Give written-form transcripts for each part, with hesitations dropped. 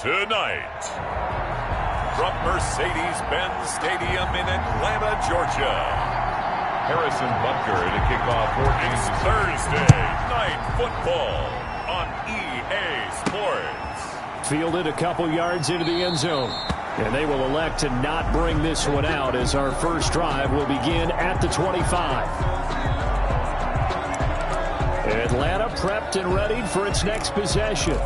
Tonight, from Mercedes-Benz Stadium in Atlanta, Georgia, Harrison Butker to kick off 14th Thursday Night Football on EA Sports. Fielded a couple yards into the end zone. And they will elect to not bring this one out as our first drive will begin at the 25. Atlanta prepped and ready for its next possession.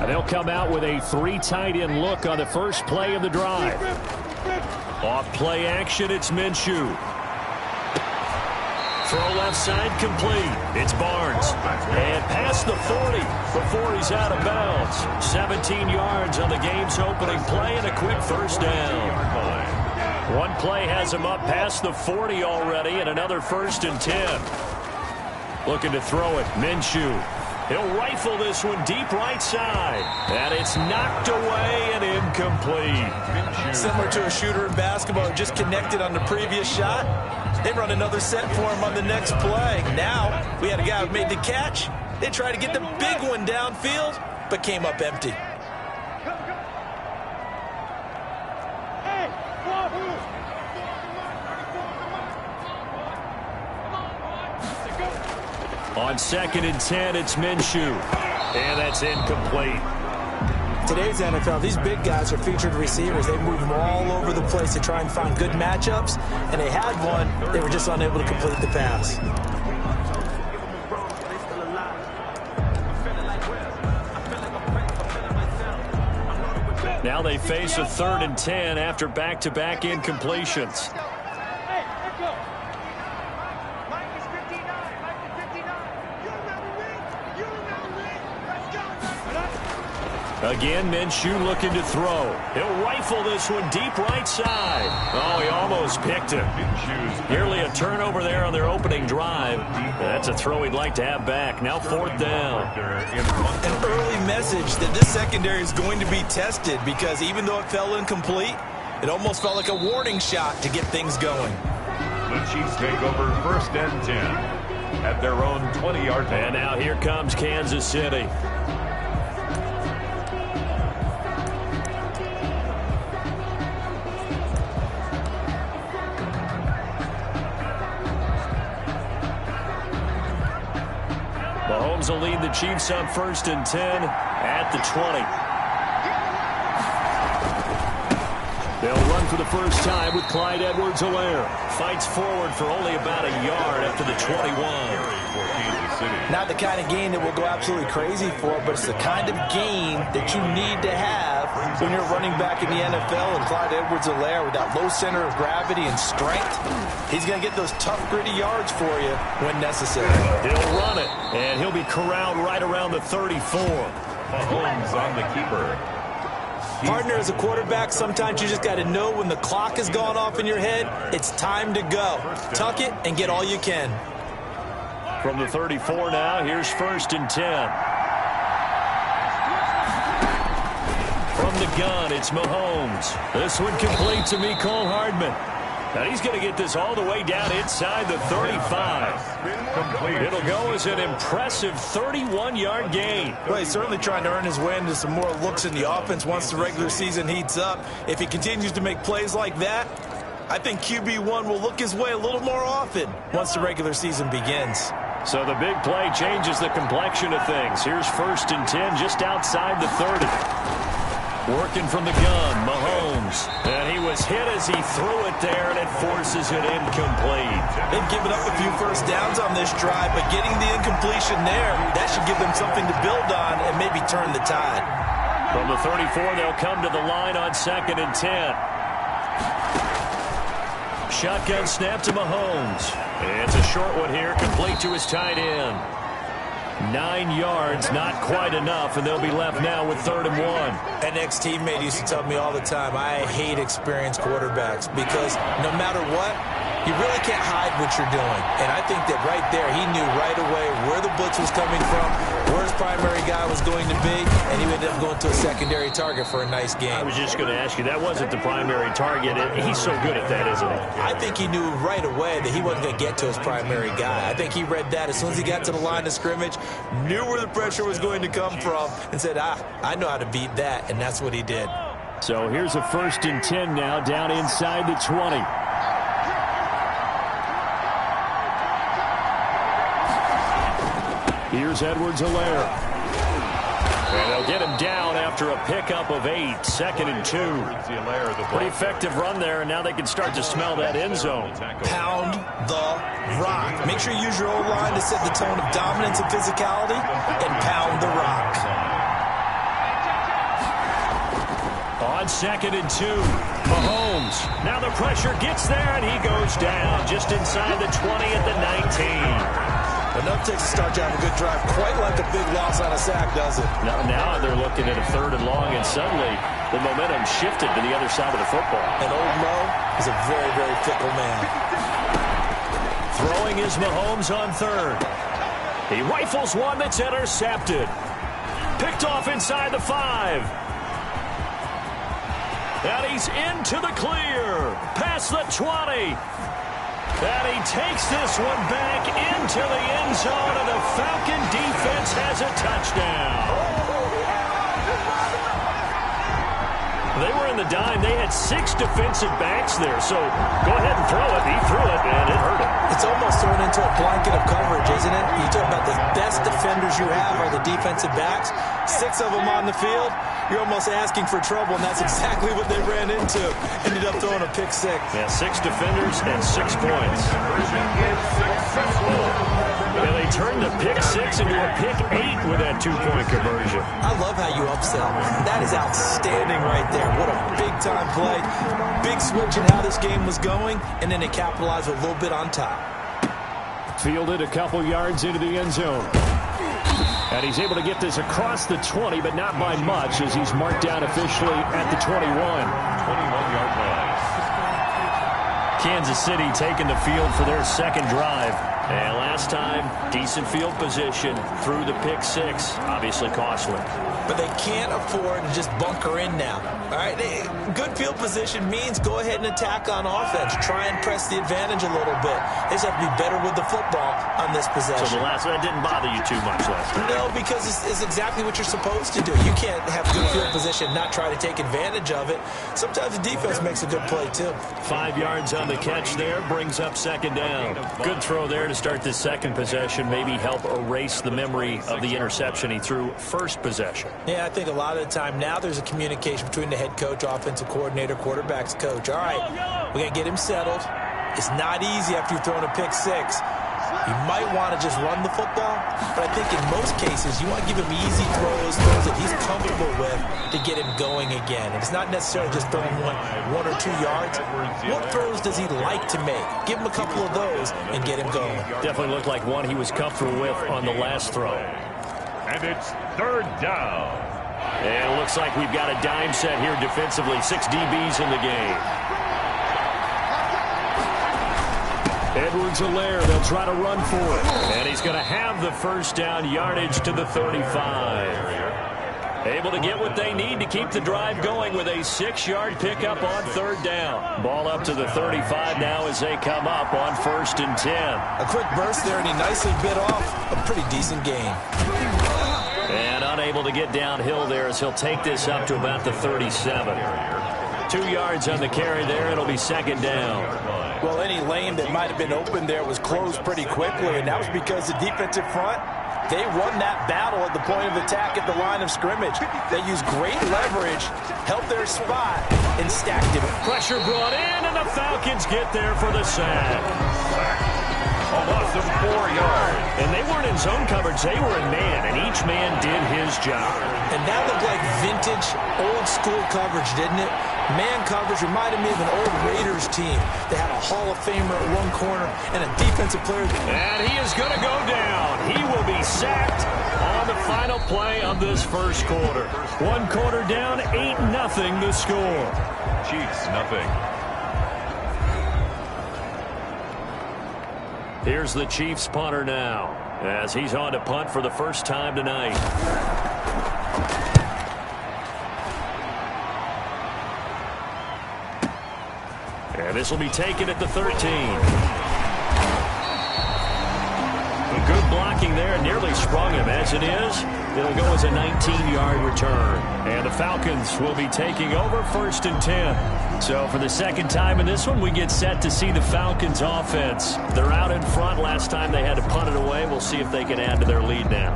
They'll come out with a three tight end look on the first play of the drive. Off play action, it's Minshew. Throw left side complete. It's Barnes. And past the 40 before he's out of bounds. 17 yards on the game's opening play and a quick first down. One play has him up past the 40 already and another 1st and 10. Looking to throw it, Minshew. He'll rifle this one deep right side. And it's knocked away and incomplete. Similar to a shooter in basketball who just connected on the previous shot. They run another set for him on the next play. Now, we had a guy who made the catch. They tried to get the big one downfield, but came up empty. On 2nd and 10, it's Minshew. And that's incomplete. Today's NFL, these big guys are featured receivers. They move them all over the place to try and find good matchups. And they had one. They were just unable to complete the pass. Now they face a 3rd and 10 after back-to-back incompletions. Again, Minshew looking to throw. He'll rifle this one deep right side. Oh, he almost picked him. Nearly a turnover there on their opening drive. That's a throw he'd like to have back. Now 4th down. An early message that this secondary is going to be tested because even though it fell incomplete, it almost felt like a warning shot to get things going. The Chiefs take over 1st and 10 at their own 20-yard line. And now here comes Kansas City. Mahomes will lead the Chiefs on 1st and 10 at the 20. They'll run for the first time with Clyde Edwards-Helaire. Fights forward for only about a yard after the 21. Not the kind of game that we'll go absolutely crazy for, but it's the kind of game that you need to have when you're running back in the NFL. And Clyde Edwards-Helaire, with that low center of gravity and strength, he's going to get those tough, gritty yards for you when necessary. He'll run it, and he'll be corralled right around the 34. Mahomes on the keeper. Partner, as a quarterback, sometimes you just got to know when the clock has gone off in your head, it's time to go. Tuck it and get all you can. From the 34 now, here's 1st and 10. From the gun, it's Mahomes. This one complete to Mecole Hardman. Now he's going to get this all the way down inside the 35. It'll go as an impressive 31-yard gain. Well, he's certainly trying to earn his way into some more looks in the offense once the regular season heats up. If he continues to make plays like that, I think QB1 will look his way a little more often once the regular season begins. So the big play changes the complexion of things. Here's 1st and 10 just outside the 30. Working from the gun, Mahomes. And he was hit as he threw it there, and it forces it incomplete. They've given up a few first downs on this drive, but getting the incompletion there, that should give them something to build on and maybe turn the tide. From the 34, they'll come to the line on 2nd and 10. Shotgun snap to Mahomes. It's a short one here, complete to his tight end. 9 yards, not quite enough, and they'll be left now with 3rd and 1. An ex-teammate used to tell me all the time, I hate experienced quarterbacks because no matter what, You really can't hide what you're doing. And I think that right there, he knew right away where the blitz was coming from, where his primary guy was going to be, and he ended up going to a secondary target for a nice game. I was just going to ask you, that wasn't the primary target. He's so good at that, isn't he? I think he knew right away that he wasn't going to get to his primary guy. I think he read that as soon as he got to the line of scrimmage, knew where the pressure was going to come from, and said, I know how to beat that, and that's what he did. So here's a 1st and 10 now, down inside the 20. Here's Edwards-Helaire. And they'll get him down after a pickup of 8, 2nd and 2. Pretty effective run there, and now they can start to smell that end zone. Pound the rock. Make sure you use your O-line to set the tone of dominance and physicality, and pound the rock. On 2nd and 2, Mahomes. Now the pressure gets there, and he goes down just inside the 20 at the 19. Enough takes to start to have a good drive, quite like a big loss on a sack, does it? Now they're looking at a 3rd and long, and suddenly the momentum shifted to the other side of the football. And old Mo is a very, very fickle man. Throwing is Mahomes on 3rd. He rifles one that's intercepted. Picked off inside the 5. And he's into the clear. Past the 20. And he takes this one back into the end zone, and the Falcon defense has a touchdown. They were in the dime. They had 6 defensive backs there, so go ahead and throw it. He threw it, and it hurt him. It's almost thrown into a blanket of coverage, isn't it? You talk about the best defenders you have are the defensive backs. 6 of them on the field. You're almost asking for trouble, and that's exactly what they ran into. Ended up throwing a pick 6. Yeah, 6 defenders and 6 points. Yeah, they turned the pick 6 into a pick 8 with that 2-point conversion. I love how you upsell. That is outstanding right there. What a big-time play. Big switch in how this game was going, and then they capitalized with a little bit on top. Fielded a couple yards into the end zone. And he's able to get this across the 20, but not by much, as he's marked down officially at the 21. 21-yard line. Kansas City taking the field for their 2nd drive. And last time, decent field position through the pick 6. Obviously costly. But they can't afford to just bunker in now. All right, good field position means go ahead and attack on offense. Try and press the advantage a little bit. They just have to be better with the football on this possession. So that didn't bother you too much last time? No, because it's exactly what you're supposed to do. You can't have good field position and not try to take advantage of it. Sometimes the defense makes a good play, too. 5 yards on the catch there, brings up 2nd down. Good throw there to start this 2nd possession, maybe help erase the memory of the interception he threw 1st possession. Yeah, I think a lot of the time now there's a communication between the head coach, offensive coordinator, quarterback's coach. All right, we're going to get him settled. It's not easy after you've thrown a pick 6. You might want to just run the football, but I think in most cases you want to give him easy throws that he's comfortable with to get him going again. And it's not necessarily just throwing one or 2 yards. What throws does he like to make? Give him a couple of those and get him going. Definitely looked like one he was comfortable with on the last throw. And it's 3rd down. And it looks like we've got a dime set here defensively. 6 DBs in the game. Edwards-Helaire, they'll try to run for it. And he's going to have the 1st down, yardage to the 35. Able to get what they need to keep the drive going with a 6-yard pickup on 3rd down. Ball up to the 35 now as they come up on 1st and 10. A quick burst there, and he nicely bit off a pretty decent game. And unable to get downhill there as he'll take this up to about the 37. 2 yards on the carry there. It'll be 2nd down. Well, any lane that might have been open there was closed pretty quickly, and that was because the defensive front, they won that battle at the point of attack at the line of scrimmage. They used great leverage, held their spot, and stacked it. Pressure brought in, and the Falcons get there for the sack. A loss of 4 yards. And they weren't in zone coverage. They were in man, and each man did his job. And that looked like vintage, old-school coverage, didn't it? Man coverage reminded me of an old Raiders team. They had a Hall of Famer at one corner and a defensive player. And he is going to go down. He will be sacked on the final play of this 1st quarter. 1 quarter down, 8-0 the score. Chiefs, nothing. Here's the Chiefs punter now, as he's on to punt for the first time tonight. And this will be taken at the 13. Good blocking there, nearly sprung him. As it is, it'll go as a 19-yard return. And the Falcons will be taking over 1st and 10. So for the second time in this one, we get set to see the Falcons offense. They're out in front. Last time they had to punt it away. We'll see if they can add to their lead now.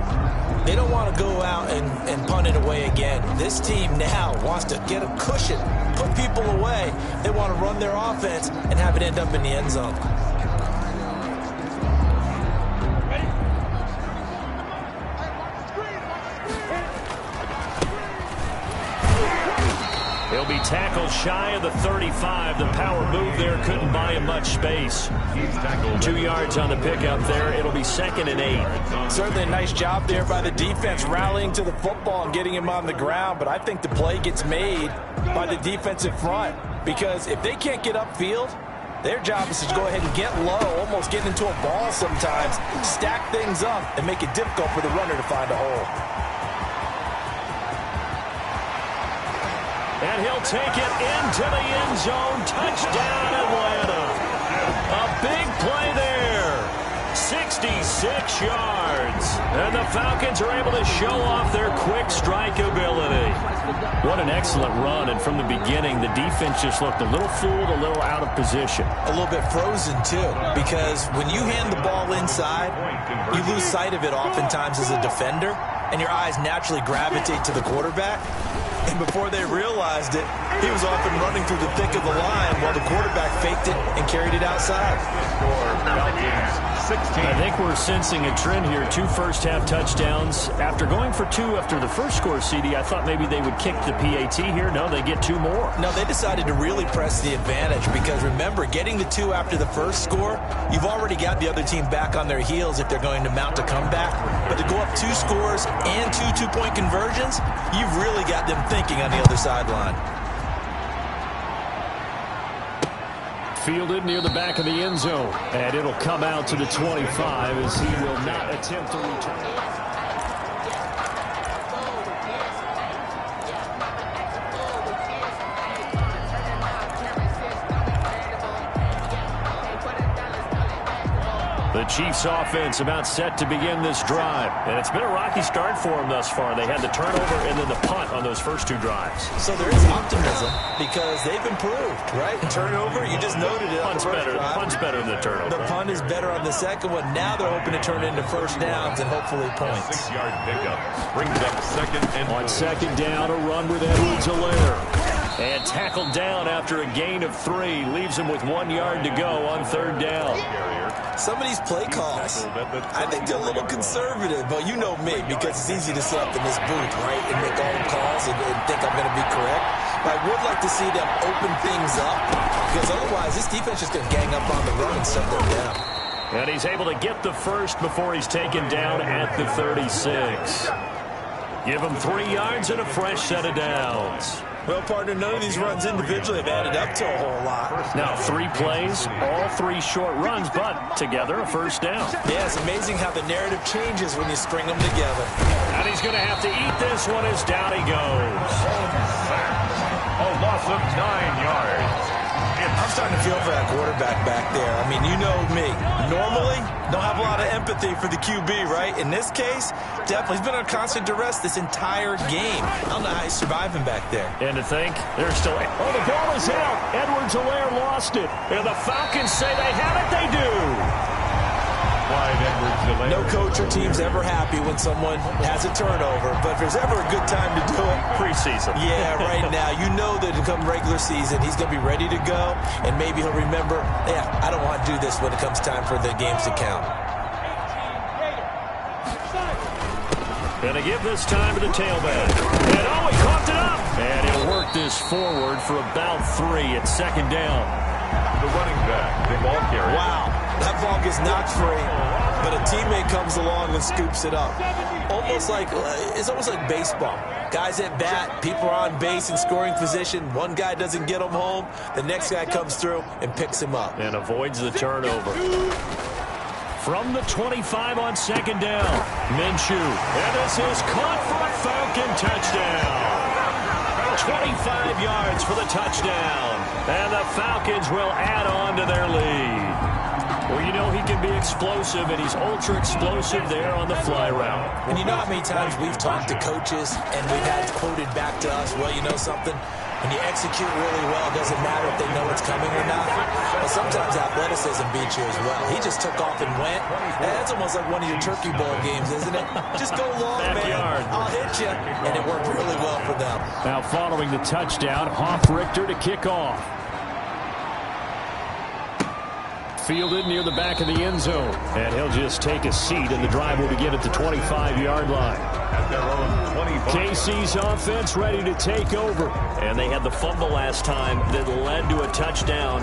They don't want to go out and punt it away again. This team now wants to get a cushion, put people away. They want to run their offense and have it end up in the end zone. He'll be tackled shy of the 35. The power move there couldn't buy him much space. 2 yards on the pickup there. It'll be 2nd and 8. Certainly a nice job there by the defense rallying to the football and getting him on the ground. But I think the play gets made by the defensive front, because if they can't get upfield, their job is to go ahead and get low, almost get into a ball sometimes, stack things up, and make it difficult for the runner to find a hole. And he'll take it into the end zone. Touchdown, Atlanta. A big play there. 66 yards. And the Falcons are able to show off their quick strike ability. What an excellent run. And from the beginning, the defense just looked a little fooled, a little out of position. A little bit frozen, too, because when you hand the ball inside, you lose sight of it oftentimes as a defender, and your eyes naturally gravitate to the quarterback. And before they realized it, he was off and running through the thick of the line while the quarterback faked it and carried it outside. I think we're sensing a trend here. 2 first-half touchdowns. After going for 2 after the first score, CD, I thought maybe they would kick the PAT here. No, they get 2 more. No, they decided to really press the advantage because, remember, getting the 2 after the first score, you've already got the other team back on their heels if they're going to mount a comeback. But to go up 2 scores and 2 two-point conversions, you've really got them thinking on the other sideline. Fielded near the back of the end zone. And it'll come out to the 25 as he will not attempt to return. The Chiefs offense about set to begin this drive. And it's been a rocky start for them thus far. They had the turnover and then the punt on those first 2 drives. So there is optimism because they've improved, right? Turnover, you just noted it. Punt's better than the turnover. The punt is better on the second one. Now they're hoping to turn it into first downs and hopefully points. 6-yard pickup brings up 2nd and 4. On 2nd down, a run with Edwards-Helaire. And tackled down after a gain of 3. Leaves him with 1 yard to go on 3rd down. Some of these play calls, I think they're a little conservative, but you know me, because it's easy to sit up in this booth, right, and make all the calls and think I'm going to be correct. But I would like to see them open things up, because otherwise this defense is going to gang up on the run and shut them down. And he's able to get the first before he's taken down at the 36. Give him 3 yards and a fresh set of downs. Well, partner, none of these runs individually have added up to a whole lot. Now, 3 plays, all 3 short runs, but together a first down. Yeah, it's amazing how the narrative changes when you string them together. And he's going to have to eat this one as down he goes. A loss of 9 yards. I'm starting to feel for that quarterback back there. I mean, you know me. Normally, don't have a lot of empathy for the QB, right? In this case, definitely. He's been on constant duress this entire game. I don't know how he's surviving back there. And to think, they're still... Oh, the ball is out. Edwards-Helaire lost it. And the Falcons say they have it. They do. No coach or team's ever happy when someone has a turnover, but if there's ever a good time to do it, preseason. Yeah, right now. You know that come regular season, he's going to be ready to go, and maybe he'll remember, yeah, I don't want to do this when it comes time for the games to count. Going to give this time to the tailback. And oh, he coughed it up. And he'll work this forward for about 3 at 2nd down. The running back, the ball carrier. Wow. That ball gets knocked free, but a teammate comes along and scoops it up. It's almost like baseball. Guys at bat, people are on base in scoring position. One guy doesn't get him home. The next guy comes through and picks him up. And avoids the turnover. From the 25 on second down. Minshew. And this is caught for a Falcon touchdown. 25 yards for the touchdown. And the Falcons will add on to their lead. Well, you know he can be explosive, and he's ultra-explosive there on the fly route. And you know how many times we've talked to coaches, and we've had quoted back to us, well, you know something? When you execute really well, it doesn't matter if they know it's coming or not. But sometimes athleticism beats you as well. He just took off and went. That's almost like one of your Turkey Bowl games, isn't it? Just go long, man. I'll hit you. And it worked really well for them. Now following the touchdown, Hoff-Richter to kick off. Fielded near the back of the end zone. And he'll just take a seat, and the drive will begin at the 25-yard line. At their own 25. KC's offense ready to take over. And they had the fumble last time that led to a touchdown.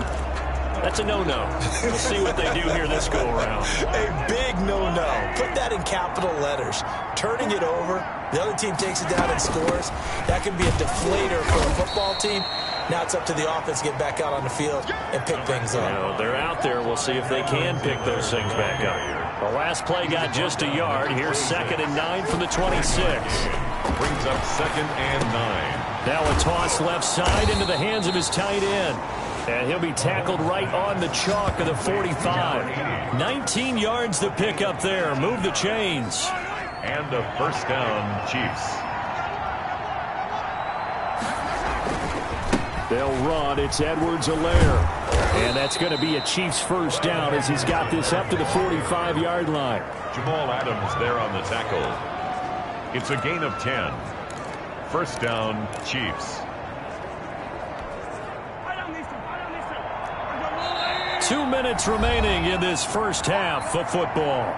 That's a no-no. We'll see what they do here this go-around. A big no-no. Put that in capital letters. Turning it over, the other team takes it down and scores. That can be a deflator for a football team. Now it's up to the offense to get back out on the field and pick things up. You know, they're out there. We'll see if they can pick those things back up. The last play got just a yard. Here's 2nd and 9 from the 26. Brings up 2nd and 9. Now a toss left side into the hands of his tight end. And he'll be tackled right on the chalk of the 45. 19 yards to pick up there. Move the chains. And a first down, Chiefs. They'll run. It's Edwards-Helaire. And that's going to be a Chiefs first down as he's got this up to the 45-yard line. Jamal Adams there on the tackle. It's a gain of 10. First down, Chiefs. 2 minutes remaining in this first half of football.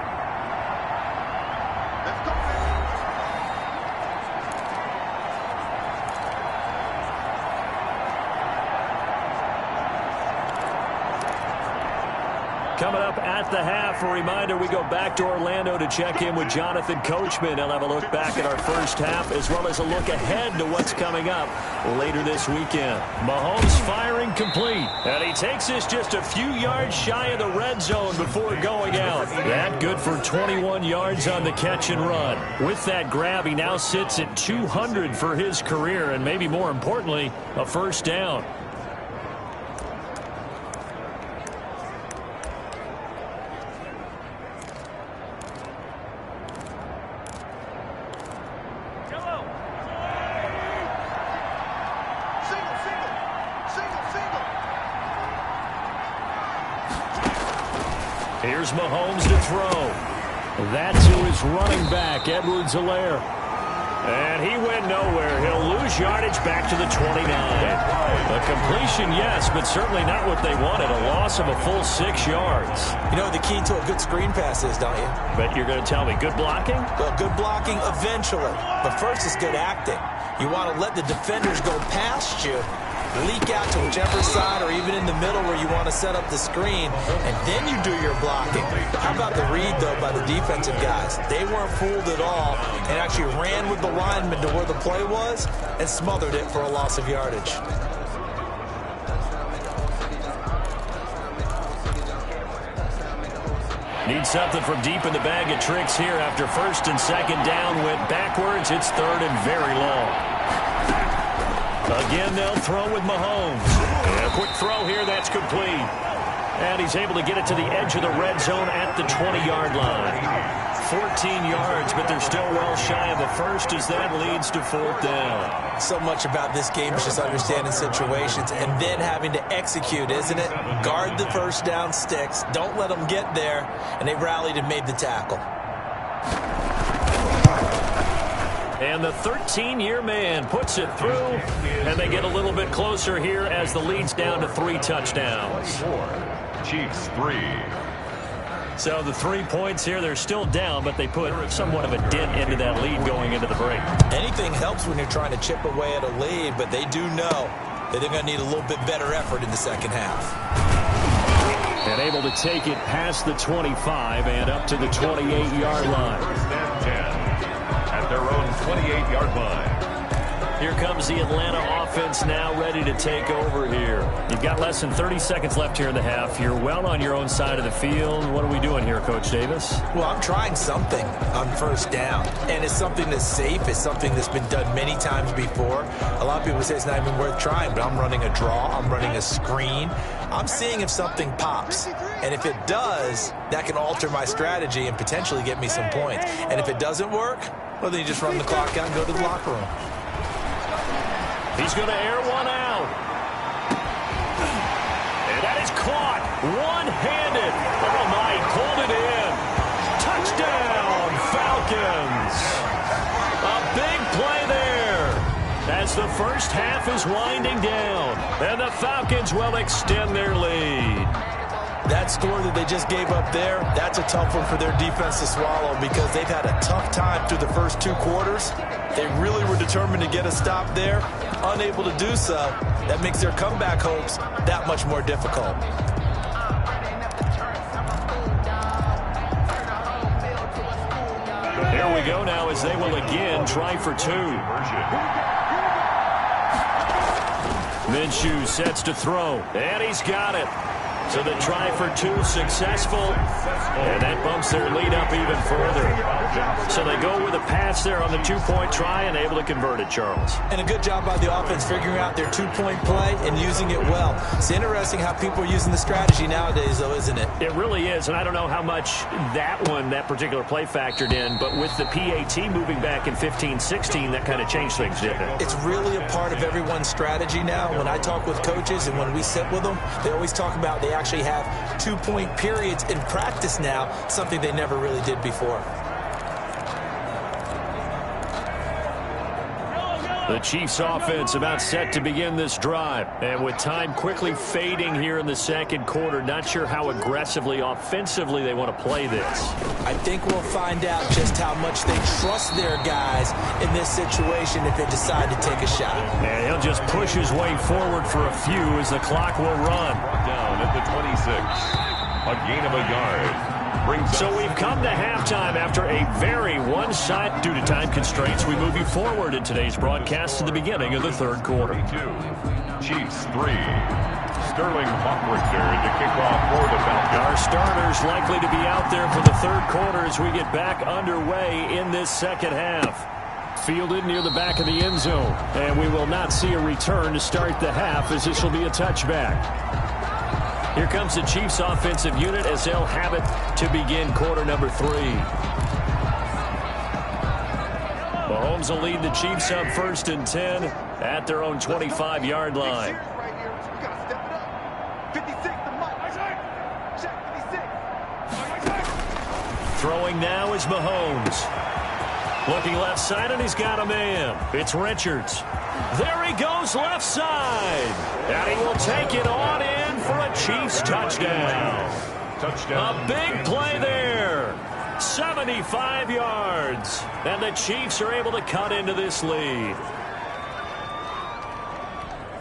Coming up at the half, a reminder, we go back to Orlando to check in with Jonathan Coachman. He'll have a look back at our first half as well as a look ahead to what's coming up later this weekend. Mahomes firing complete, and he takes this just a few yards shy of the red zone before going out. That good for 21 yards on the catch and run. With that grab, he now sits at 200 for his career, and maybe more importantly, a first down. Here's Mahomes to throw. That's to his running back, Edwards-Helaire. And he went nowhere. He'll lose yardage back to the 29. A completion, yes, but certainly not what they wanted. A loss of a full 6 yards. You know what the key to a good screen pass is, don't you? But you're going to tell me, good blocking? Well, good blocking eventually. But first it's good acting. You want to let the defenders go past you, leak out to whichever side or even in the middle where you want to set up the screen, and then you do your blocking. How about the read, though, by the defensive guys? They weren't fooled at all and actually ran with the lineman to where the play was and smothered it for a loss of yardage. Need something from deep in the bag of tricks here after first and second down went backwards. It's 3rd and very long. Again, they'll throw with Mahomes. And a quick throw here, that's complete. And he's able to get it to the edge of the red zone at the 20-yard line. 14 yards, but they're still well shy of a first as that leads to 4th down. So much about this game is just understanding situations and then having to execute, isn't it? Guard the first down sticks. Don't let them get there. And they rallied and made the tackle. And the 13-year man puts it through, and they get a little bit closer here as the lead's down to 3 touchdowns. 4, Chiefs 3. So the 3 points here, they're still down, but they put somewhat of a dent into that lead going into the break. Anything helps when you're trying to chip away at a lead, but they do know that they're going to need a little bit better effort in the second half. And able to take it past the 25 and up to the 28-yard line. 1st and 10 at their own 28-yard line. Here comes the Atlanta offense now ready to take over here. You've got less than 30 seconds left here in the half. You're well on your own side of the field. What are we doing here, Coach Davis? Well, I'm trying something on first down, and it's something that's safe. It's something that's been done many times before. A lot of people say it's not even worth trying, but I'm running a draw. I'm running a screen. I'm seeing if something pops, and if it does, that can alter my strategy and potentially get me some points. And if it doesn't work, well, then you just run the clock out and go to the locker room. He's going to air one out. And that is caught one-handed. Oh, my, pulled it in. Touchdown, Falcons. A big play there as the first half is winding down. And the Falcons will extend their lead. That score that they just gave up there, that's a tough one for their defense to swallow because they've had a tough time through the first two quarters. They really were determined to get a stop there, unable to do so. That makes their comeback hopes that much more difficult. Here we go now as they will again try for two. Minshew sets to throw, and he's got it. So the try for two successful, and that bumps their lead up even further. So they go with a pass there on the two-point try and able to convert it, Charles. And a good job by the offense figuring out their two-point play and using it well. It's interesting how people are using the strategy nowadays, though, isn't it? It really is, and I don't know how much that particular play factored in, but with the PAT moving back in 15-16, that kind of changed things, didn't it? It's really a part of everyone's strategy now. When I talk with coaches and when we sit with them, they always talk about they actually have two-point periods in practice now, something they never really did before. The Chiefs offense about set to begin this drive. And with time quickly fading here in the second quarter, not sure how aggressively, offensively they want to play this. I think we'll find out just how much they trust their guys in this situation if they decide to take a shot. And he'll just push his way forward for a few as the clock will run. Down at the 26. A gain of a yard. So we've come to halftime after a very one-sided. Due to time constraints, we move you forward in today's broadcast to the beginning of the third quarter. Chiefs 3. Sterling Hawkrichter to kick off for the Falcons. Our starters likely to be out there for the third quarter as we get back underway in this second half. Fielded near the back of the end zone, and we will not see a return to start the half as this will be a touchback. Here comes the Chiefs offensive unit as they'll have it to begin quarter number 3. Mahomes will lead the Chiefs up 1st and 10 at their own 25-yard line. Throwing now is Mahomes. Looking left side, and he's got a man. It's Richards. There he goes left side. And he will take it on in for a Chiefs touchdown. A big play there. 75 yards. And the Chiefs are able to cut into this lead.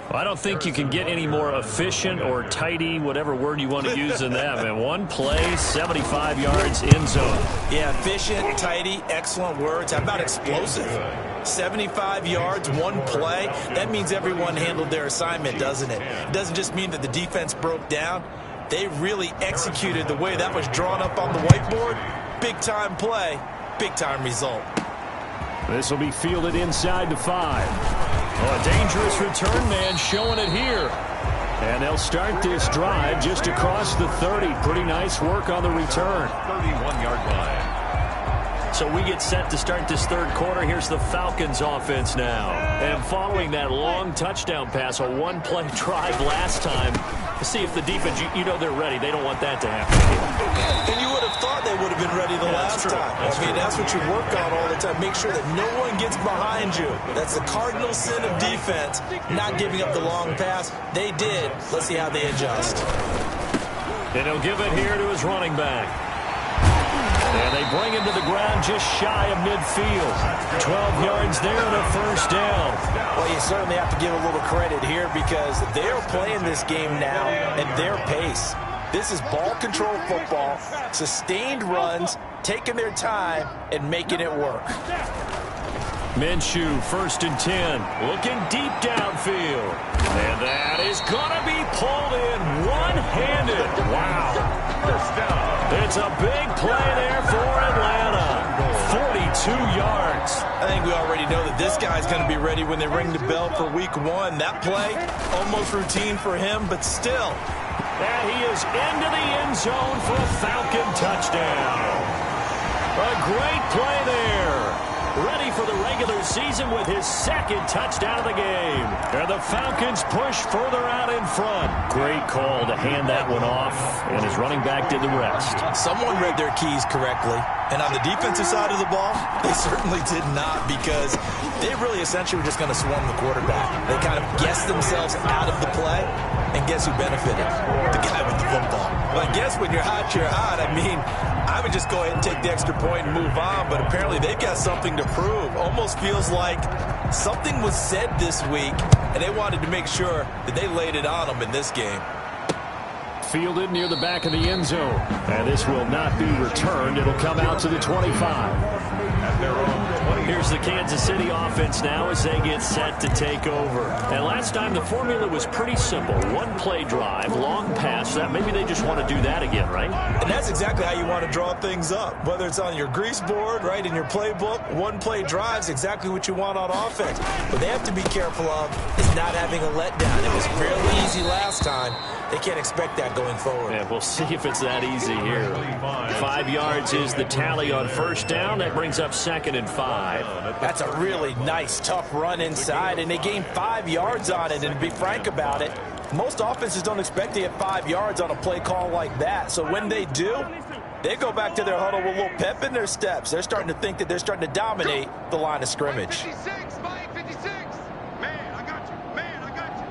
Well, I don't think you can get any more efficient or tidy, whatever word you want to use in that. Man, one play, 75 yards in zone. Yeah, efficient, tidy, excellent words. How about explosive? 75 yards, one play. That means everyone handled their assignment, doesn't it? It doesn't just mean that the defense broke down. They really executed the way that was drawn up on the whiteboard. Big-time play, big-time result. This will be fielded inside the 5. Oh, a dangerous return man showing it here. And they'll start this drive just across the 30. Pretty nice work on the return. 31-yard line. So we get set to start this third quarter. Here's the Falcons offense now. And following that long touchdown pass, a one-play drive last time, to see if the defense, you know they're ready. They don't want that to happen. And you would have thought they would have been ready the last time. That's what you work on all the time. Make sure that no one gets behind you. That's the cardinal sin of defense, not giving up the long pass. They did. Let's see how they adjust. And he'll give it here to his running back. And they bring him to the ground just shy of midfield. 12 yards there and a first down. Well, you certainly have to give a little credit here because they're playing this game now at their pace. This is ball control football, sustained runs, taking their time, and making it work. Minshew, 1st and 10. Looking deep downfield. And that is going to be pulled in one-handed. Wow. First down. It's a big play there for Atlanta. 42 yards. I think we already know that this guy's going to be ready when they ring the bell for week 1. That play, almost routine for him, but still. And he is into the end zone for a Falcon touchdown. A great play there. Ready for the regular season with his 2nd touchdown of the game. And the Falcons push further out in front. Great call to hand that one off, and his running back did the rest. Someone read their keys correctly. And on the defensive side of the ball, they certainly did not, because they really essentially were just going to swarm the quarterback. They kind of guessed themselves out of the play, and guess who benefited? The guy with the football. Well, I guess when you're hot, you're hot. I mean, I would just go ahead and take the extra point and move on, but apparently they've got something to prove. Almost feels like something was said this week, and they wanted to make sure that they laid it on them in this game. Fielded near the back of the end zone. And this will not be returned. It'll come out to the 25. At their own 20. Here's the Kansas City offense now as they get set to take over. And last time the formula was pretty simple. 1-play drive, long pass. That maybe they just want to do that again, right? And that's exactly how you want to draw things up. Whether it's on your grease board, right, in your playbook, 1-play drives exactly what you want on offense. What they have to be careful of is not having a letdown. It was fairly easy last time. They can't expect that going forward. Yeah, we'll see if it's that easy here. 5 yards is the tally on 1st down. That brings up 2nd and 5. That's a really nice, tough run inside, and they gained 5 yards on it. And to be frank about it, most offenses don't expect to get 5 yards on a play call like that. So when they do, they go back to their huddle with a little pep in their steps. They're starting to think that they're starting to dominate the line of scrimmage. 56, Mike, 56. Man, I got you. Man, I got you.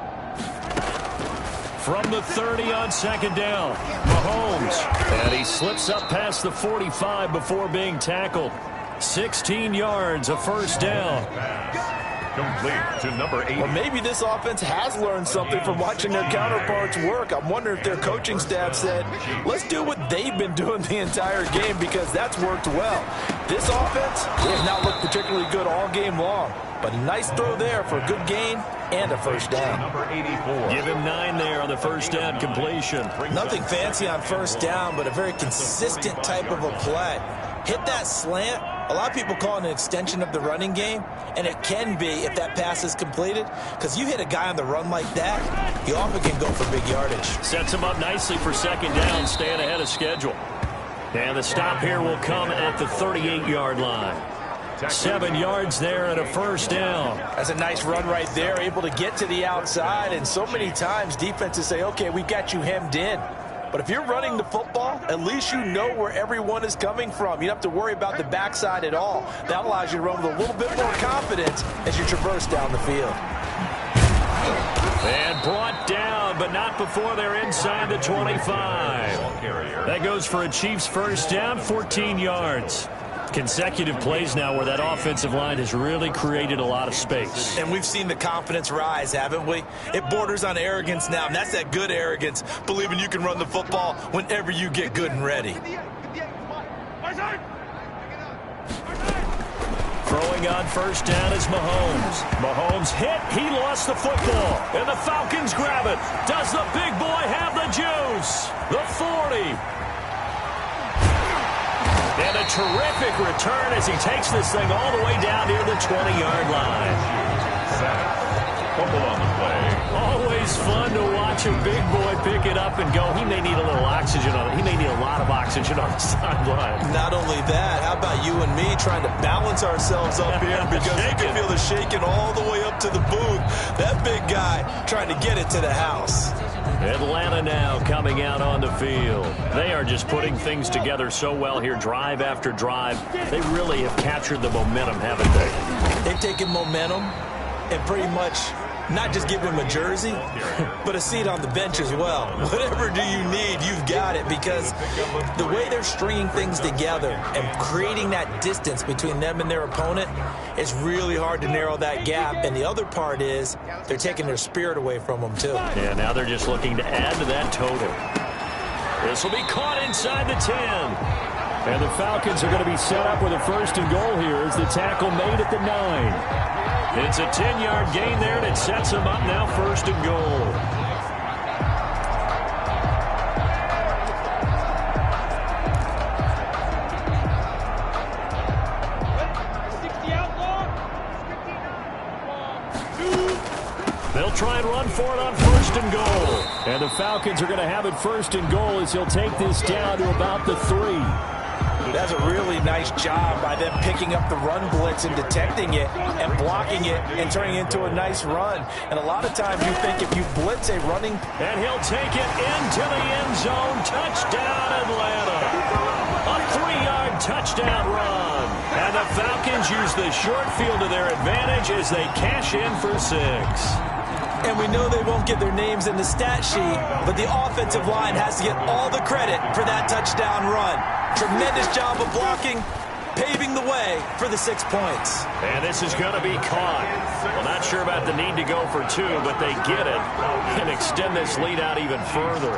From the 30 on 2nd down, Mahomes. And he slips up past the 45 before being tackled. 16 yards, a 1st down. Complete to number 8. Well, maybe this offense has learned something from watching their counterparts work. I'm wondering if their coaching staff said, let's do what they've been doing the entire game, because that's worked well. This offense, they have not looked particularly good all game long. But a nice throw there for a good gain and a 1st down. Number 84. Give him 9 there on the 1st down completion. Nothing fancy on 1st down, but a very consistent type of a play. Hit that slant. A lot of people call it an extension of the running game, and it can be if that pass is completed, because you hit a guy on the run like that, he often can go for big yardage. Sets him up nicely for 2nd down, staying ahead of schedule. And the stop here will come at the 38-yard line. 7 yards there and a 1st down. That's a nice run right there, able to get to the outside, and so many times defenses say, okay, we've got you hemmed in. But if you're running the football, at least you know where everyone is coming from. You don't have to worry about the backside at all. That allows you to run with a little bit more confidence as you traverse down the field. And brought down, but not before they're inside the 25. That goes for a Chiefs 1st down, 14 yards. Consecutive plays now where that offensive line has really created a lot of space. And we've seen the confidence rise, haven't we? It borders on arrogance now, and that's that good arrogance, believing you can run the football whenever you get good and ready. Throwing on 1st down is Mahomes. Mahomes hit. He lost the football. And the Falcons grab it. Does the big boy have the juice? The 40. And a terrific return as he takes this thing all the way down near the 20-yard line. Fumble on the play. Always fun to watch a big boy pick it up and go. He may need a little oxygen on it. He may need a lot of oxygen on the sideline. Not only that, how about you and me trying to balance ourselves up here, because you can feel the shaking all the way up to the booth. That big guy trying to get it to the house. Atlanta now coming out on the field. They are just putting things together so well here, drive after drive. They really have captured the momentum, haven't they? They've taken momentum and pretty much not just give him a jersey, but a seat on the bench as well. Whatever do you need, you've got it, because the way they're stringing things together and creating that distance between them and their opponent, it's really hard to narrow that gap. And the other part is they're taking their spirit away from them, too. Yeah, now they're just looking to add to that total. This will be caught inside the 10. And the Falcons are going to be set up with a 1st and goal here as the tackle made at the 9. It's a 10-yard gain there, and it sets them up now 1st and goal. They'll try and run for it on 1st and goal. And the Falcons are going to have it 1st and goal as he'll take this down to about the 3. That's a really nice job by them picking up the run blitz and detecting it and blocking it and turning it into a nice run. And a lot of times you think if you blitz a running... And he'll take it into the end zone. Touchdown, Atlanta. A 3-yard touchdown run. And the Falcons use the short field to their advantage as they cash in for 6. And we know they won't get their names in the stat sheet, but the offensive line has to get all the credit for that touchdown run. Tremendous job of blocking, paving the way for the 6 points. And this is going to be caught. Well, not sure about the need to go for 2, but they get it and extend this lead out even further.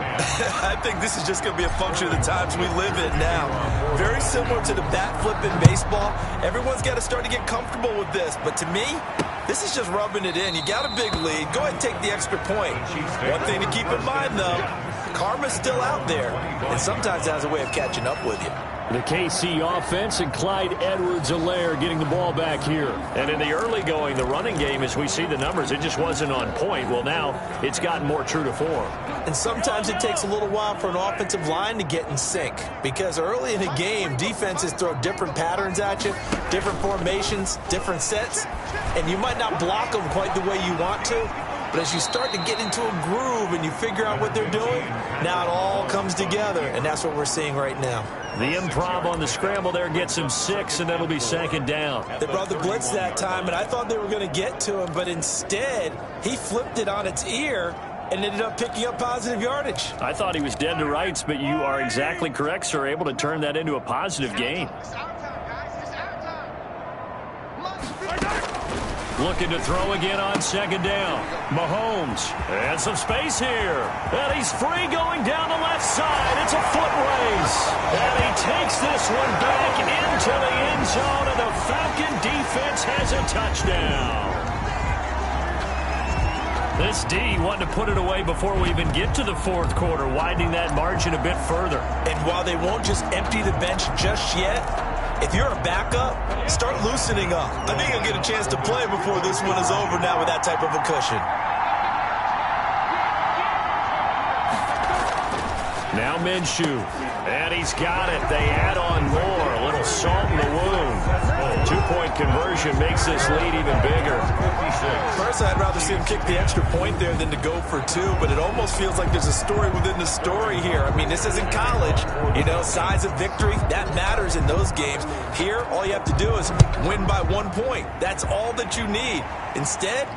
I think this is just going to be a function of the times we live in now. Very similar to the bat flip in baseball. Everyone's got to start to get comfortable with this, but to me, this is just rubbing it in. You got a big lead. Go ahead and take the extra point. One thing to keep in mind, though, karma's still out there, and sometimes it has a way of catching up with you. The KC offense and Clyde Edwards-Helaire getting the ball back here. And in the early going, the running game, as we see the numbers, it just wasn't on point. Well, now it's gotten more true to form. And sometimes it takes a little while for an offensive line to get in sync, because early in a game, defenses throw different patterns at you, different formations, different sets, and you might not block them quite the way you want to. But as you start to get into a groove and you figure out what they're doing, now it all comes together, and that's what we're seeing right now. The improv on the scramble there gets him 6, and that'll be 2nd down. They brought the blitz that time, and I thought they were going to get to him, but instead, he flipped it on its ear and ended up picking up positive yardage. I thought he was dead to rights, but you are exactly correct, sir, able to turn that into a positive gain. Looking to throw again on 2nd down. Mahomes, and some space here. And he's free going down the left side. It's a foot race. And he takes this one back into the end zone, and the Falcon defense has a touchdown. This D wanting to put it away before we even get to the 4th quarter, widening that margin a bit further. And while they won't just empty the bench just yet, if you're a backup, start loosening up. I think you'll get a chance to play before this one is over now with that type of a cushion. Now Minshew, and he's got it. They add on more, a little salt in the wound. 2-point conversion makes this lead even bigger. Personally, I'd rather see him kick the extra point there than to go for 2, but it almost feels like there's a story within the story here. I mean, this isn't college. You know, size of victory, that matters in those games. Here, all you have to do is win by 1 point. That's all that you need. Instead,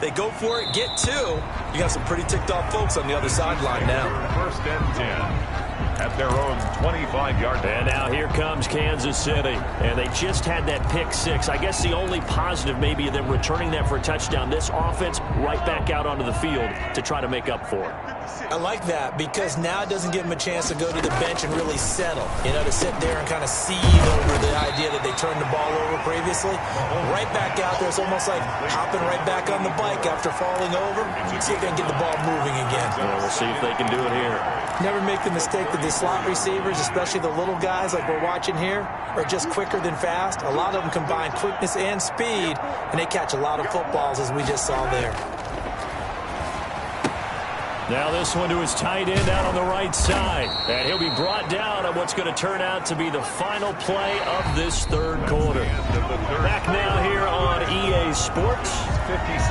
they go for it, get 2. You got some pretty ticked off folks on the other sideline now. 1st and 10. At their own 25-yard line. And now here comes Kansas City. And they just had that pick 6. I guess the only positive maybe of them returning that for a touchdown. This offense right back out onto the field to try to make up for it. I like that because now it doesn't give them a chance to go to the bench and really settle. You know, to sit there and kind of seethe over the idea that they turned the ball over previously. Right back out there. It's almost like hopping right back on the bike after falling over. See if they can get the ball moving again. Well, we'll see if they can do it here. Never make the mistake that the slot receivers, especially the little guys like we're watching here, are just quicker than fast. A lot of them combine quickness and speed, and they catch a lot of footballs, as we just saw there. Now this one to his tight end out on the right side. And he'll be brought down on what's going to turn out to be the final play of this 3rd quarter. Back now here on EA Sports.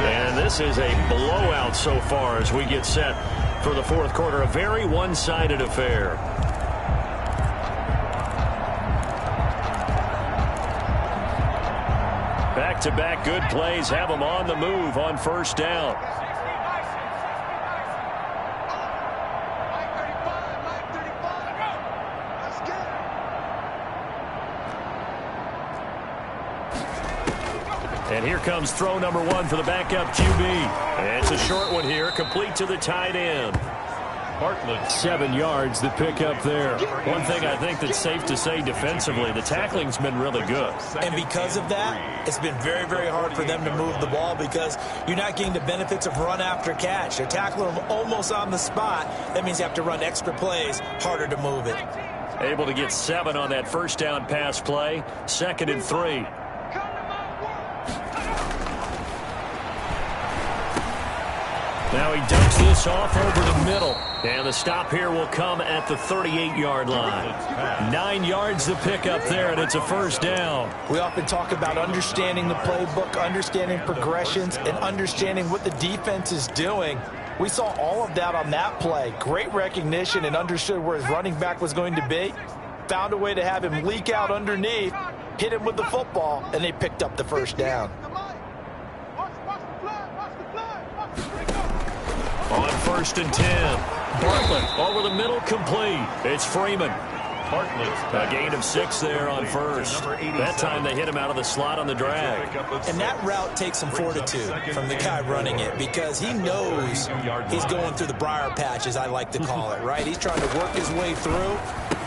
And this is a blowout so far as we get set for the 4th quarter. A very one-sided affair. Back-to-back good plays have them on the move on 1st down. And here comes throw number 1 for the backup QB. And it's a short one here, complete to the tight end. Bartlett. 7 yards the pick up there. One thing I think that's safe to say defensively, the tackling's been really good. And because of that, it's been very, very hard for them to move the ball because you're not getting the benefits of run after catch. They're tackling them almost on the spot. That means you have to run extra plays, harder to move it. Able to get 7 on that first down pass play. 2nd and 3. Now he dumps this off over the middle. And the stop here will come at the 38-yard line. 9 yards to pick up there, and it's a first down. We often talk about understanding the playbook, understanding progressions, and understanding what the defense is doing. We saw all of that on that play. Great recognition and understood where his running back was going to be. Found a way to have him leak out underneath, hit him with the football, and they picked up the first down. On 1st and 10, Bartlett over the middle, complete. It's Freeman. A gain of 6 there on first. That time they hit him out of the slot on the drag. And that route takes some fortitude from the guy running it because he knows he's going through the briar patch, as I like to call it, right? He's trying to work his way through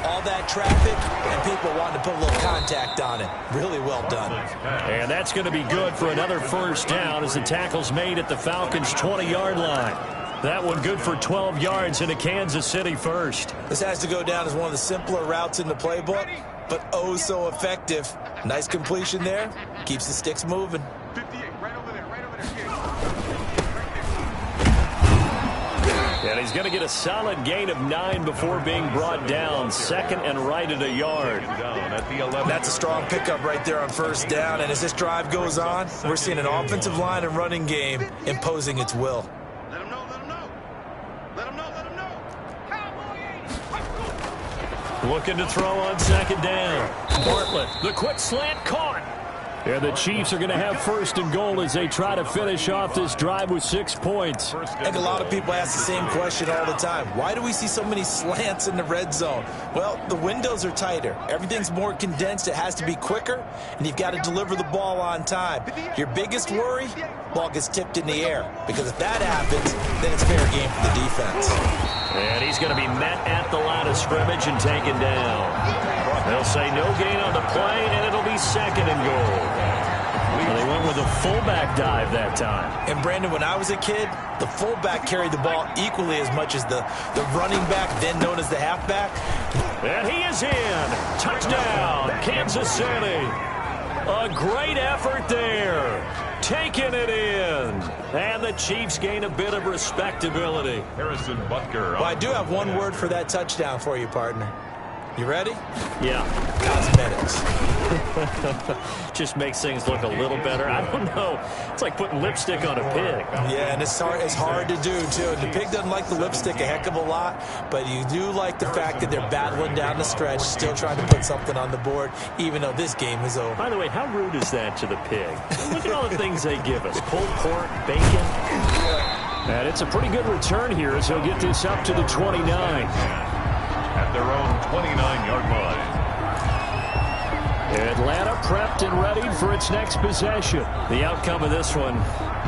all that traffic, and people wanting to put a little contact on it. Really well done. And that's going to be good for another first down as the tackle's made at the Falcons' 20-yard line. That one good for 12 yards into Kansas City first. This has to go down as one of the simpler routes in the playbook, but oh so effective. Nice completion there. Keeps the sticks moving. 58, right over there, And he's going to get a solid gain of 9 before being brought down. 2nd and right at a yard. That's a strong pickup right there on first down. And as this drive goes on, we're seeing an offensive line and running game imposing its will. Let him know, let him know. Let him know, let him know. Looking to throw on 2nd down. Bartlett, the quick slant caught. And the Chiefs are going to have 1st and goal as they try to finish off this drive with 6 points. I think a lot of people ask the same question all the time. Why do we see so many slants in the red zone? Well, the windows are tighter. Everything's more condensed. It has to be quicker, and you've got to deliver the ball on time. Your biggest worry? Ball gets tipped in the air, because if that happens, then it's fair game for the defense. And he's going to be met at the line of scrimmage and taken down. They'll say no gain on the play, and it'll be 2nd and goal. Well, they went with a fullback dive that time. And, Brandon, when I was a kid, the fullback carried the ball equally as much as the running back, then known as the halfback. And he is in. Touchdown, Kansas City. A great effort there. Taking it in. And the Chiefs gain a bit of respectability. Harrison Butker. Well, I do have one word for that touchdown for you, partner. You ready? Yeah. Cosmetics. Just makes things look a little better. I don't know. It's like putting lipstick on a pig. Yeah, and it's hard to do, too. And the pig doesn't like the lipstick a heck of a lot, but you do like the fact that they're battling down the stretch, still trying to put something on the board, even though this game is over. By the way, how rude is that to the pig? Look at all the things they give us. Pulled pork, bacon. And it's a pretty good return here as he'll get this up to the 29. At their own 29-yard line. Atlanta prepped and ready for its next possession. The outcome of this one,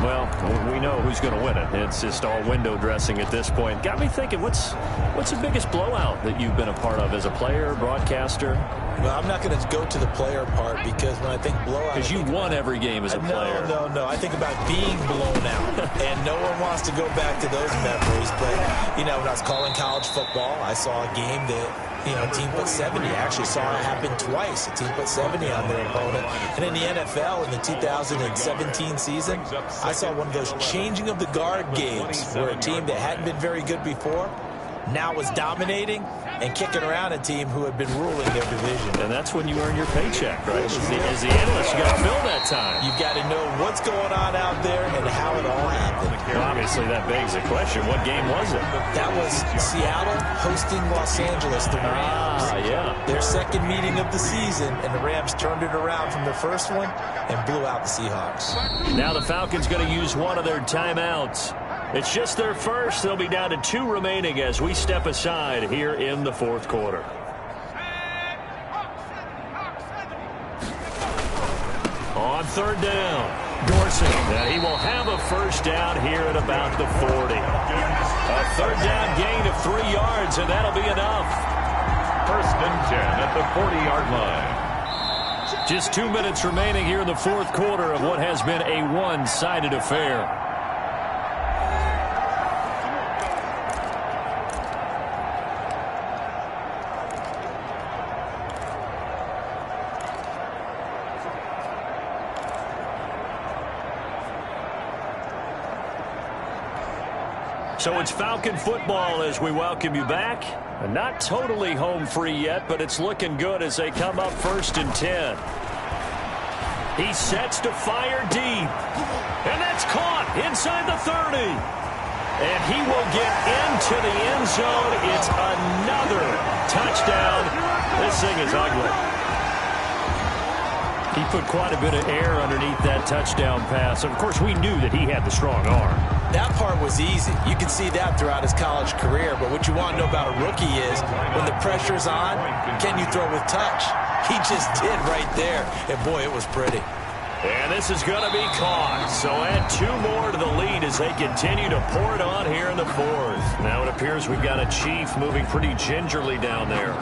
well, we know who's going to win it. It's just all window dressing at this point. Got me thinking, what's the biggest blowout that you've been a part of as a player, broadcaster? Well, I'm not going to go to the player part because when I think blowout... Because you won every game as a player. No. I think about being blown out. And no one wants to go back to those memories. But, you know, when I was calling college football, I saw a game that, you know, a team put 70. I actually saw it happen twice. A team put 70 on their opponent. And in the NFL, in the 2017 season, I saw one of those changing of the guard games where a team that hadn't been very good before now was dominating and kicking around a team who had been ruling their division. And that's when you earn your paycheck, right? As the analyst, you got to fill that time. You've got to know what's going on out there and how it all happened. Well, obviously, that begs the question, what game was it? That was Seattle hosting Los Angeles, the Rams. Yeah. Their second meeting of the season, and the Rams turned it around from their first one and blew out the Seahawks. Now the Falcons going to use one of their timeouts. It's just their first. They'll be down to 2 remaining as we step aside here in the 4th quarter. On third down. Dorsey, and he will have a first down here at about the 40. A third down gain of 3 yards, and that'll be enough. First and 10 at the 40-yard line. Just 2 minutes remaining here in the fourth quarter of what has been a one-sided affair. So it's Falcon football as we welcome you back. Not totally home free yet, but it's looking good as they come up first and 10. He sets to fire deep. And that's caught inside the 30. And he will get into the end zone. It's another touchdown. This thing is ugly. He put quite a bit of air underneath that touchdown pass. Of course, we knew that he had the strong arm. That part was easy. You can see that throughout his college career. But what you want to know about a rookie is when the pressure's on, can you throw with touch? He just did right there. And, boy, it was pretty. And this is going to be caught. So add 2 more to the lead as they continue to pour it on here in the fourth. Now it appears we've got a Chief moving pretty gingerly down there.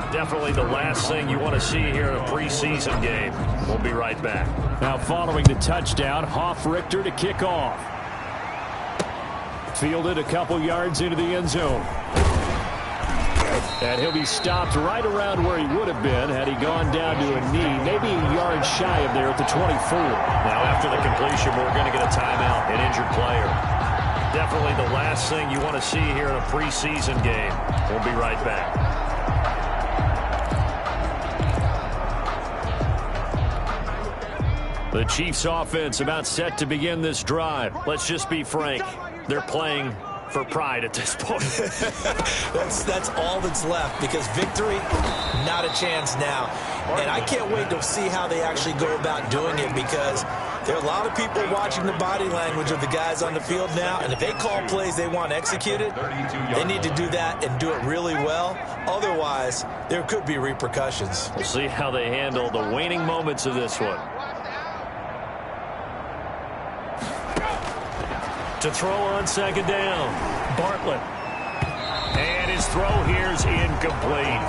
Definitely the last thing you want to see here in a preseason game. We'll be right back. Now following the touchdown, Hoff-Richter to kick off. Fielded a couple yards into the end zone. And he'll be stopped right around where he would have been had he gone down to a knee, maybe a yard shy of there at the 24. Now after the completion, we're going to get a timeout, an injured player. Definitely the last thing you want to see here in a preseason game. We'll be right back. The Chiefs offense about set to begin this drive. Let's just be frank. They're playing for pride at this point. that's all that's left because victory, not a chance now. And I can't wait to see how they actually go about doing it because there are a lot of people watching the body language of the guys on the field now. And if they call plays they want executed, they need to do that and do it really well. Otherwise, there could be repercussions. We'll see how they handle the waning moments of this one. To throw on second down, Bartlett. And his throw here is incomplete.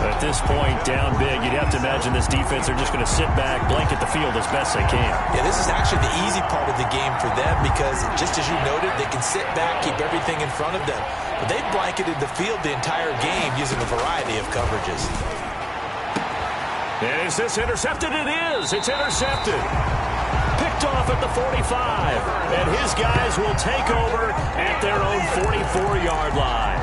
At this point, down big, you'd have to imagine this defense, they're just going to sit back, blanket the field as best they can. Yeah, this is actually the easy part of the game for them because, just as you noted, they can sit back, keep everything in front of them. But they've blanketed the field the entire game using a variety of coverages. And is this intercepted? It is. It's intercepted. Picked off at the 45, and his guys will take over at their own 44-yard line.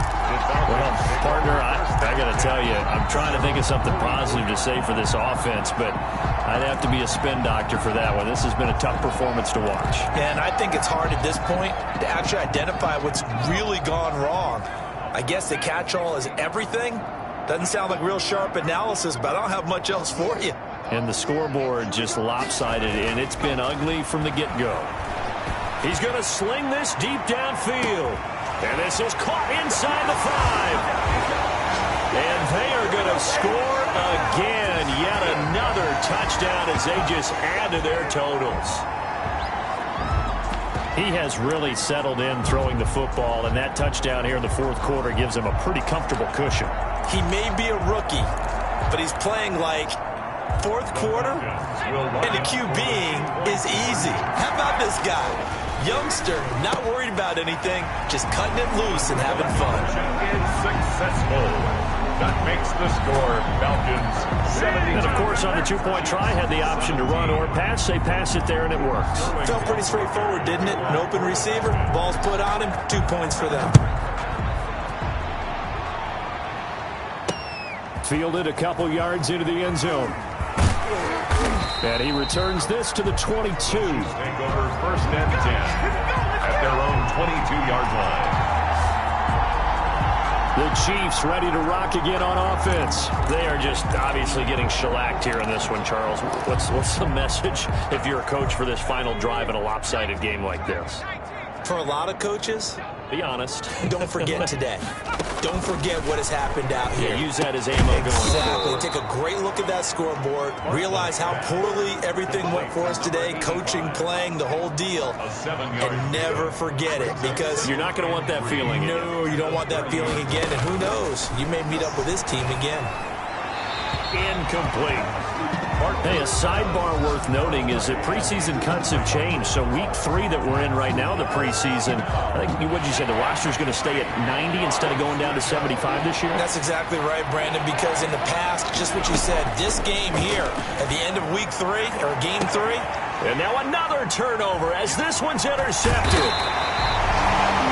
Well, partner, I got to tell you, I'm trying to think of something positive to say for this offense, but I'd have to be a spin doctor for that one. This has been a tough performance to watch. And I think it's hard at this point to actually identify what's really gone wrong. I guess the catch-all is everything. Doesn't sound like real sharp analysis, but I don't have much else for you. And the scoreboard just lopsided, and it's been ugly from the get-go. He's going to sling this deep downfield. And this is caught inside the 5. And they are going to score again. Yet another touchdown as they just add to their totals. He has really settled in throwing the football, and that touchdown here in the fourth quarter gives him a pretty comfortable cushion. He may be a rookie, but he's playing like fourth quarter, and the QBing is easy. How about this guy? Youngster, not worried about anything, just cutting it loose and having fun. Is successful. That makes the score Falcons 70. And, of course, on the two-point try, had the option to run or pass. They pass it there, and it works. Felt pretty straightforward, didn't it? An open receiver, ball's put on him, 2 points for them. Fielded a couple yards into the end zone. And he returns this to the 22. Take over first and 10 at their own 22-yard line. The Chiefs ready to rock again on offense. They are just obviously getting shellacked here in this one, Charles. What's the message if you're a coach for this final drive in a lopsided game like this? For a lot of coaches, be honest. Don't forget today. Don't forget what has happened out here. Yeah, use that as ammo going forward. Take a great look at that scoreboard. Realize how poorly everything went for us today. Coaching, playing, the whole deal. And never forget it, because you're not going to want that feeling. No, you don't want that feeling again. And who knows? You may meet up with this team again. Incomplete. Hey, a sidebar worth noting is that preseason cuts have changed. So week 3 that we're in right now, the preseason, I think what you said, the roster's going to stay at 90 instead of going down to 75 this year? That's exactly right, Brandon, because in the past, just what you said, this game here at the end of week 3, or game 3. And now another turnover as this one's intercepted.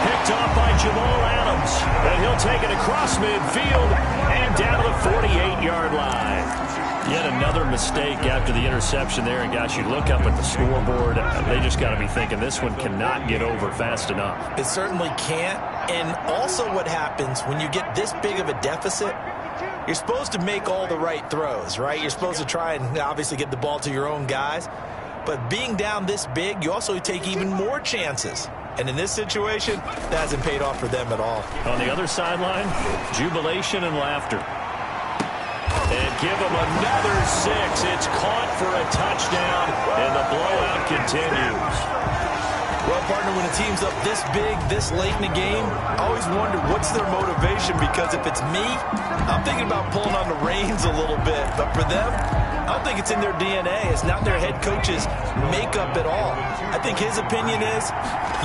Picked off by Jamal Adams. And he'll take it across midfield and down to the 48-yard line. Yet another mistake after the interception there. And, gosh, you look up at the scoreboard, they just got to be thinking this one cannot get over fast enough. It certainly can't. And also what happens when you get this big of a deficit, you're supposed to make all the right throws, right? You're supposed to try and obviously get the ball to your own guys. But being down this big, you also take even more chances. And in this situation, that hasn't paid off for them at all. On the other sideline, jubilation and laughter. And give them another 6. It's caught for a touchdown, and the blowout continues. Well, partner, when a team's up this big, this late in the game, I always wonder what's their motivation, because if it's me, I'm thinking about pulling on the reins a little bit. But for them, I don't think it's in their DNA. It's not their head coach's makeup at all. I think his opinion is,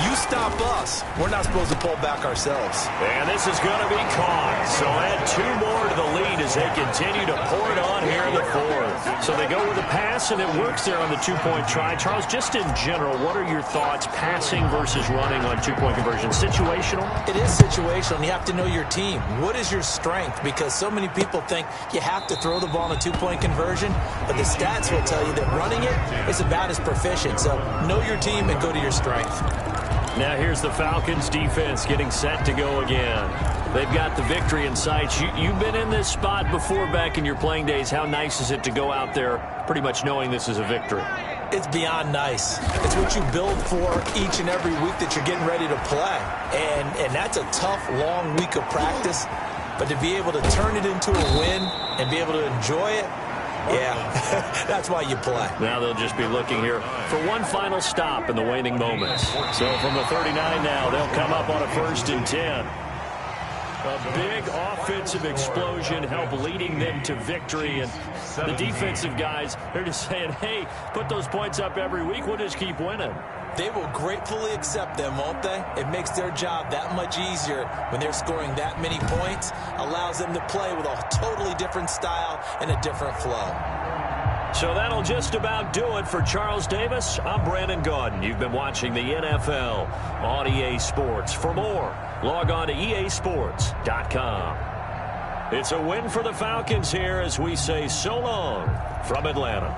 you stop us, we're not supposed to pull back ourselves. And this is going to be caught. So add 2 more to the lead as they continue to pour it on here in the 4th. So they go with a pass, and it works there on the 2-point try. Charles, just in general, what are your thoughts, passing versus running on 2-point conversion? Situational? It is situational, and you have to know your team. What is your strength? Because so many people think you have to throw the ball in a 2-point conversion, but the stats will tell you that running it is about as proficient. So know your team and go to your strength. Now here's the Falcons defense getting set to go again. They've got the victory in sight. You've been in this spot before back in your playing days. How nice is it to go out there pretty much knowing this is a victory? It's beyond nice. It's what you build for each and every week that you're getting ready to play. And that's a tough, long week of practice. But to be able to turn it into a win and be able to enjoy it, yeah, that's why you play. Now they'll just be looking here for one final stop in the waning moments. So from the 39 now, they'll come up on a 1st and 10. A big offensive explosion help leading them to victory. And the defensive guys, they're just saying, hey, put those points up every week. We'll just keep winning. They will gratefully accept them, won't they? It makes their job that much easier when they're scoring that many points. Allows them to play with a totally different style and a different flow. So that'll just about do it for Charles Davis. I'm Brandon Gaudin. You've been watching the NFL on EA Sports. For more, log on to easports.com. It's a win for the Falcons here as we say so long from Atlanta.